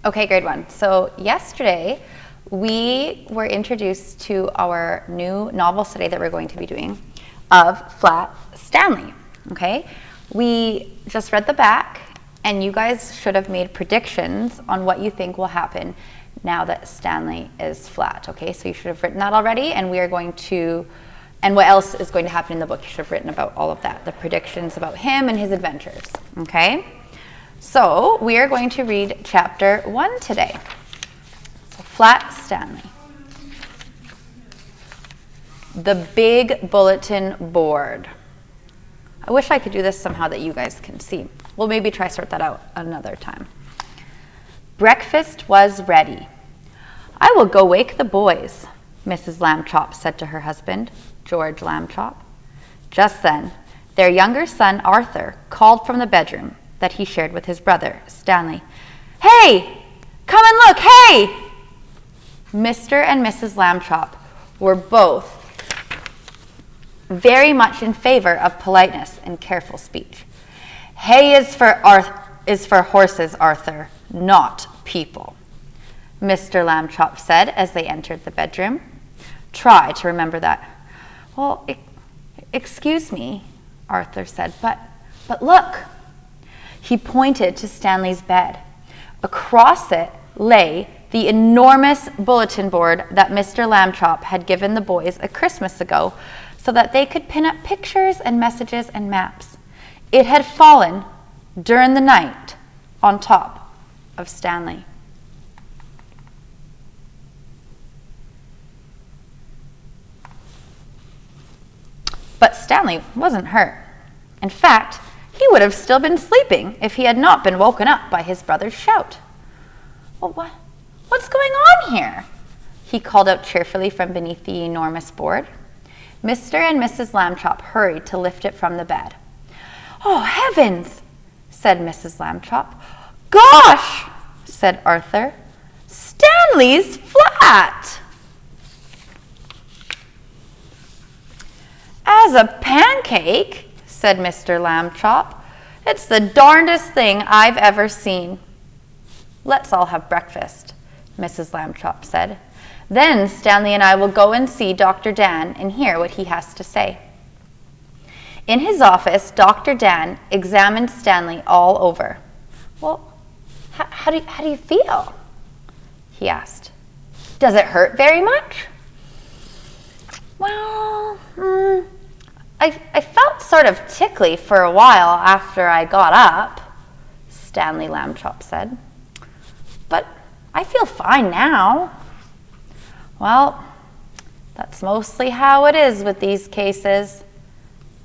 Okay, grade 1. So yesterday we were introduced to our new novel study that we're going to be doing of Flat Stanley. Okay, we just read the back, and you guys should have made predictions on what you think will happen now that Stanley is flat. Okay, so you should have written that already, and we are going to, and what else is going to happen in the book, you should have written about all of that, the predictions about him and his adventures. Okay, so we are going to read chapter 1 today. So Flat Stanley. The big bulletin board. I wish I could do this somehow that you guys can see. We'll maybe try sort that out another time. Breakfast was ready. I will go wake the boys, Mrs. Lambchop said to her husband, George Lambchop. Just then, their younger son, Arthur, called from the bedroom that he shared with his brother, Stanley. Hey, come and look, hey! Mr. and Mrs. Lambchop were both very much in favor of politeness and careful speech. Hay is for horses, Arthur, not people, Mr. Lambchop said as they entered the bedroom. Try to remember that. Well, excuse me, Arthur said, but look. He pointed to Stanley's bed. Across it lay the enormous bulletin board that Mr. Lambchop had given the boys a Christmas ago so that they could pin up pictures and messages and maps. It had fallen during the night on top of Stanley. But Stanley wasn't hurt. In fact, he would have still been sleeping if he had not been woken up by his brother's shout. Well, what's going on here? He called out cheerfully from beneath the enormous board. Mr. and Mrs. Lambchop hurried to lift it from the bed. Oh, heavens, said Mrs. Lambchop. Gosh, said Arthur. Stanley's flat. As a pancake, said Mr. Lambchop. It's the darndest thing I've ever seen. Let's all have breakfast, Mrs. Lambchop said. Then Stanley and I will go and see Dr. Dan and hear what he has to say. In his office, Dr. Dan examined Stanley all over. Well, how do you feel? He asked. Does it hurt very much? Well, I felt sort of tickly for a while after I got up, Stanley Lambchop said. But I feel fine now. Well, that's mostly how it is with these cases,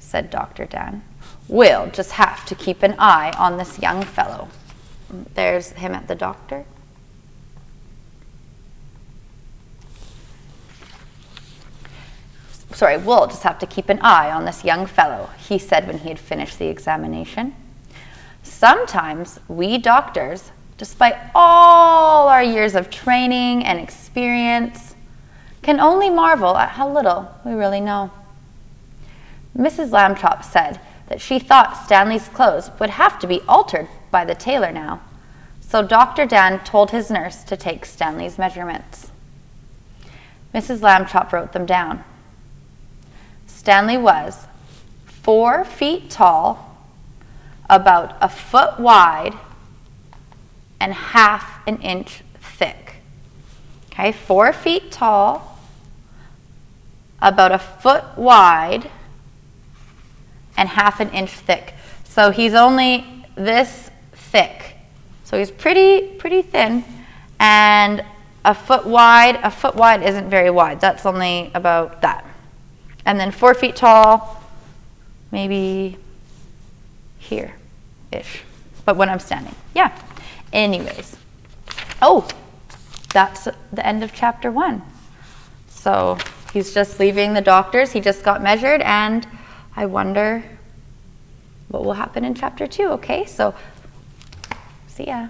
said Dr. Dan. We'll just have to keep an eye on this young fellow. There's him at the doctor. We'll just have to keep an eye on this young fellow, he said when he had finished the examination. Sometimes we doctors, despite all our years of training and experience, can only marvel at how little we really know. Mrs. Lambchop said that she thought Stanley's clothes would have to be altered by the tailor now, so Dr. Dan told his nurse to take Stanley's measurements. Mrs. Lambchop wrote them down. Stanley was 4 feet tall, about a foot wide, and half an inch thick. Okay, 4 feet tall, about a foot wide, and half an inch thick. So he's only this thick. So he's pretty thin, and a foot wide isn't very wide. That's only about that. And then 4 feet tall, maybe here-ish. But when I'm standing, yeah. Anyways. Oh, that's the end of chapter 1. So he's just leaving the doctor's. He just got measured, and I wonder what will happen in chapter 2, okay? So, see ya.